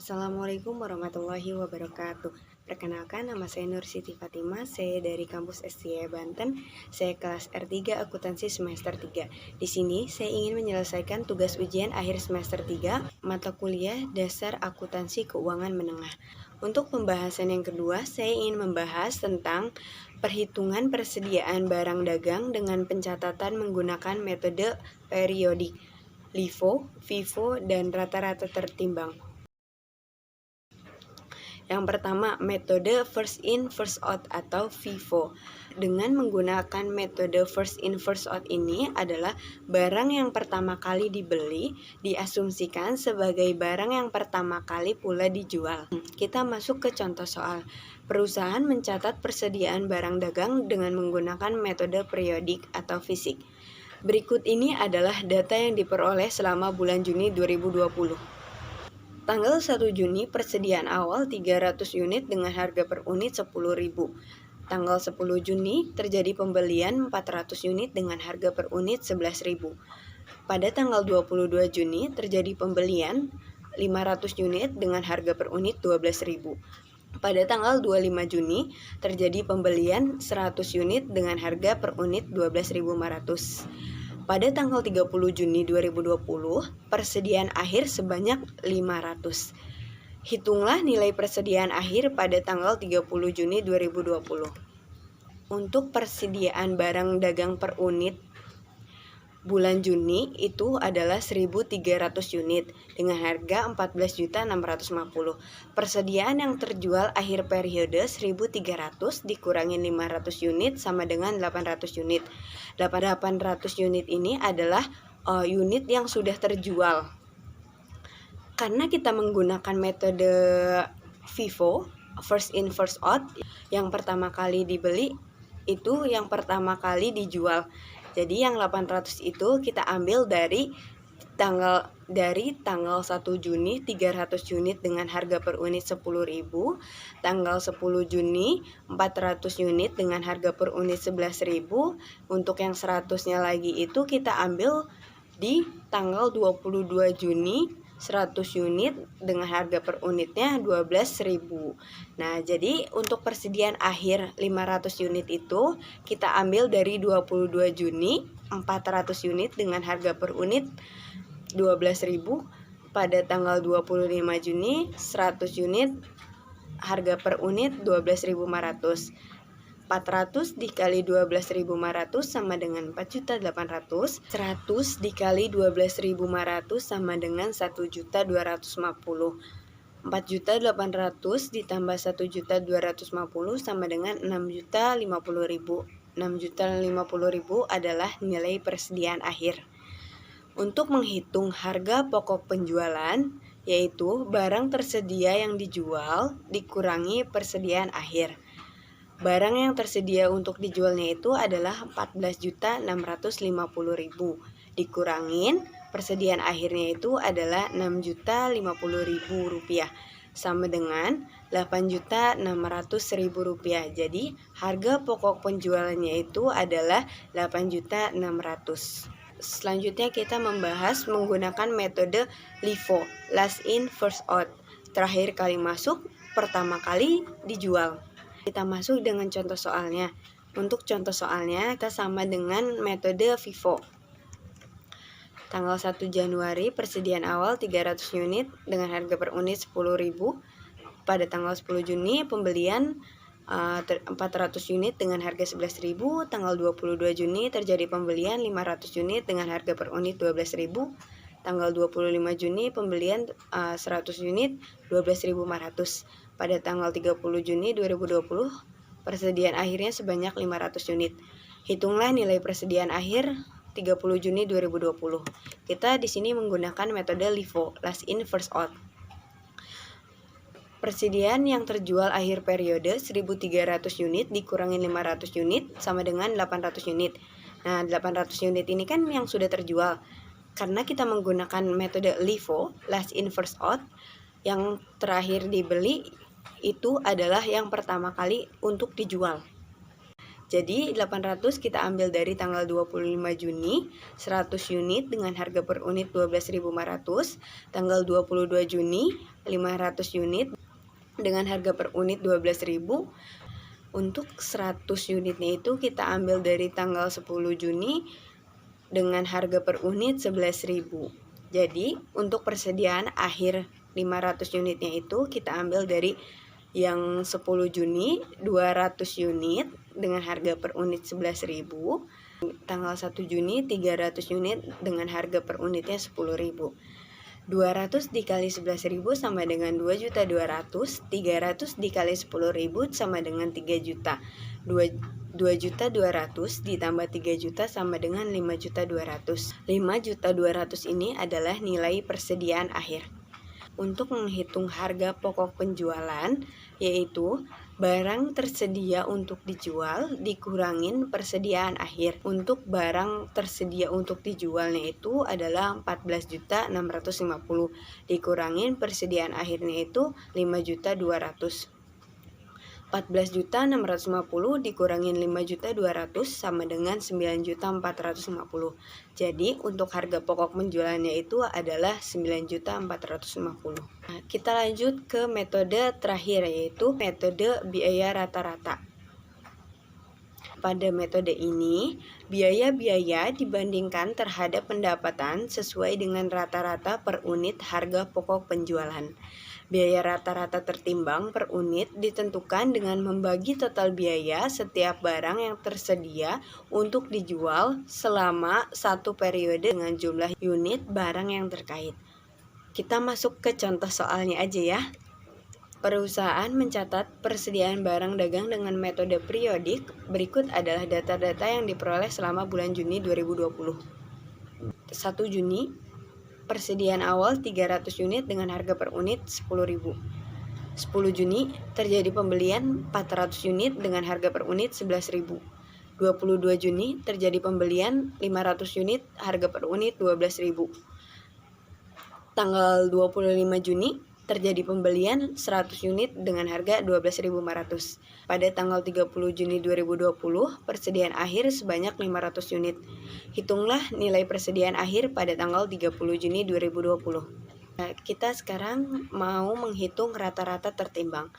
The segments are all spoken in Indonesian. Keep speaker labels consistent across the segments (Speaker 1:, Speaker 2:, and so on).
Speaker 1: Assalamualaikum warahmatullahi wabarakatuh. Perkenalkan, nama saya Nur Siti Fatimah. Saya dari kampus STI Banten. Saya kelas R3 Akuntansi semester 3. Di sini saya ingin menyelesaikan tugas ujian akhir semester 3 mata kuliah Dasar Akuntansi Keuangan Menengah. Untuk pembahasan yang kedua, saya ingin membahas tentang perhitungan persediaan barang dagang dengan pencatatan menggunakan metode periodik, LIFO, FIFO, dan rata-rata tertimbang. Yang pertama, metode first in first out atau FIFO. Dengan menggunakan metode first in first out ini adalah barang yang pertama kali dibeli diasumsikan sebagai barang yang pertama kali pula dijual. Kita masuk ke contoh soal. Perusahaan mencatat persediaan barang dagang dengan menggunakan metode periodik atau fisik. Berikut ini adalah data yang diperoleh selama bulan Juni 2020. Tanggal 1 Juni persediaan awal 300 unit dengan harga per unit 10.000. Tanggal 10 Juni terjadi pembelian 400 unit dengan harga per unit 11.000. Pada tanggal 22 Juni terjadi pembelian 500 unit dengan harga per unit 12.000. Pada tanggal 25 Juni terjadi pembelian 100 unit dengan harga per unit 12.500. Pada tanggal 30 Juni 2020, persediaan akhir sebanyak 500. Hitunglah nilai persediaan akhir pada tanggal 30 Juni 2020. Untuk persediaan barang dagang per unit bulan Juni itu adalah 1.300 unit dengan harga 14.650. Persediaan yang terjual akhir periode 1.300 dikurangi 500 unit sama dengan 800 unit. 800 unit ini adalah unit yang sudah terjual. Karena kita menggunakan metode FIFO, first in first out, yang pertama kali dibeli itu yang pertama kali dijual. Jadi yang 800 itu kita ambil dari tanggal 1 Juni 300 unit dengan harga per unit 10.000, tanggal 10 Juni 400 unit dengan harga per unit 11.000. Untuk yang 100-nya lagi itu kita ambil di tanggal 22 Juni 100 unit dengan harga per unitnya 12.000. Nah, jadi untuk persediaan akhir 500 unit itu kita ambil dari 22 Juni 400 unit dengan harga per unit 12.000. Pada tanggal 25 Juni 100 unit harga per unit 12.500. 400 dikali 12.500 sama dengan 4.800. 100 dikali 12.500 sama dengan 1.250. 4.800 ditambah 1.250 sama dengan 6.050.000. 6.050.000 adalah nilai persediaan akhir. Untuk menghitung harga pokok penjualan, yaitu barang tersedia yang dijual dikurangi persediaan akhir. Barang yang tersedia untuk dijualnya itu adalah 14.650.000. Dikurangin persediaan akhirnya itu adalah 6.050.000 rupiah, sama dengan 8.600.000 rupiah. Jadi harga pokok penjualannya itu adalah 8.600. Selanjutnya kita membahas menggunakan metode LIFO, last in first out, terakhir kali masuk, pertama kali dijual. Kita masuk dengan contoh soalnya. Untuk contoh soalnya kita sama dengan metode FIFO. Tanggal 1 Januari persediaan awal 300 unit dengan harga per unit 10.000. Pada tanggal 10 Juni pembelian 400 unit dengan harga 11.000. Tanggal 22 Juni terjadi pembelian 500 unit dengan harga per unit 12.000. Tanggal 25 Juni pembelian 100 unit 12.500. Pada tanggal 30 Juni 2020 persediaan akhirnya sebanyak 500 unit. Hitunglah nilai persediaan akhir 30 Juni 2020. Kita di sini menggunakan metode LIFO, last in first out. Persediaan yang terjual akhir periode 1.300 unit dikurangi 500 unit sama dengan 800 unit. Nah, 800 unit ini kan yang sudah terjual. Karena kita menggunakan metode LIFO, last in first out, yang terakhir dibeli itu adalah yang pertama kali untuk dijual. Jadi 800 kita ambil dari tanggal 25 Juni, 100 unit dengan harga per unit 12.500. Tanggal 22 Juni, 500 unit dengan harga per unit 12.000. Untuk 100 unitnya itu kita ambil dari tanggal 10 Juni dengan harga per unit 11.000. Jadi untuk persediaan akhir 500 unitnya itu kita ambil dari yang 10 Juni 200 unit dengan harga per unit 11.000. Tanggal 1 Juni 300 unit dengan harga per unitnya 10.000. 200 dikali 11.000 sama dengan 2.200.000. 300 dikali 10.000 sama dengan 3 juta. 2.200.000 ditambah 3 juta sama dengan 5.200.000. 5.200.000 ini adalah nilai persediaan akhir. Untuk menghitung harga pokok penjualan, yaitu barang tersedia untuk dijual dikurangin persediaan akhir. Untuk barang tersedia untuk dijualnya itu adalah 14.650, dikurangin persediaan akhirnya itu 5.200.000. 14.650 dikurangin 5.200.000 sama dengan 9.450. Jadi untuk harga pokok penjualannya itu adalah 9.450. Nah, kita lanjut ke metode terakhir, yaitu metode biaya rata-rata. Pada metode ini, biaya-biaya dibandingkan terhadap pendapatan sesuai dengan rata-rata per unit harga pokok penjualan. Biaya rata-rata tertimbang per unit ditentukan dengan membagi total biaya setiap barang yang tersedia untuk dijual selama satu periode dengan jumlah unit barang yang terkait. Kita masuk ke contoh soalnya aja ya. Perusahaan mencatat persediaan barang dagang dengan metode periodik. Berikut adalah data-data yang diperoleh selama bulan Juni 2020. 1 Juni, persediaan awal 300 unit dengan harga per unit 10.000. 10 Juni, terjadi pembelian 400 unit dengan harga per unit 11.000. 22 Juni, terjadi pembelian 500 unit harga per unit 12.000. Tanggal 25 Juni, terjadi pembelian 100 unit dengan harga 12.500. Pada tanggal 30 Juni 2020, persediaan akhir sebanyak 500 unit. Hitunglah nilai persediaan akhir pada tanggal 30 Juni 2020. Nah, kita sekarang mau menghitung rata-rata tertimbang.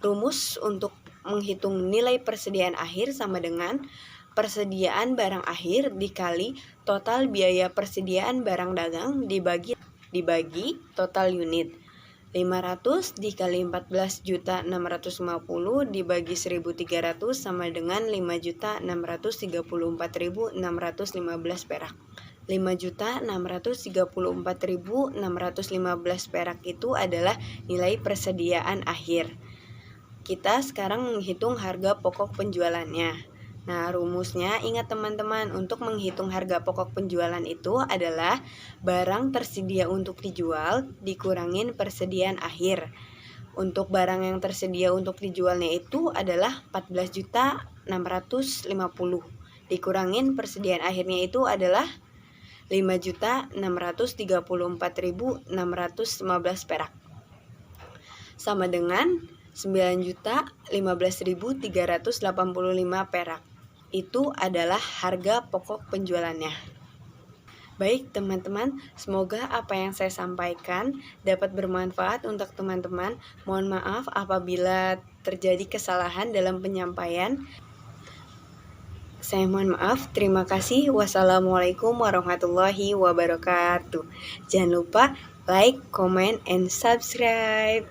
Speaker 1: Rumus untuk menghitung nilai persediaan akhir sama dengan persediaan barang akhir dikali total biaya persediaan barang dagang dibagi total unit. 500 dikali 14.650 dibagi 1.300 sama dengan 5.634.615 perak. 5.634.615 perak itu adalah nilai persediaan akhir. Kita sekarang menghitung harga pokok penjualannya. Nah, rumusnya ingat teman-teman, untuk menghitung harga pokok penjualan itu adalah barang tersedia untuk dijual dikurangin persediaan akhir. Untuk barang yang tersedia untuk dijualnya itu adalah 14.650, dikurangin persediaan akhirnya itu adalah 5.634.615 perak, sama dengan 9.015.385 perak. Itu adalah harga pokok penjualannya. Baik teman-teman, semoga apa yang saya sampaikan dapat bermanfaat untuk teman-teman. Mohon maaf apabila terjadi kesalahan dalam penyampaian. Saya mohon maaf. Terima kasih. Wassalamualaikum warahmatullahi wabarakatuh. Jangan lupa like, comment, and subscribe.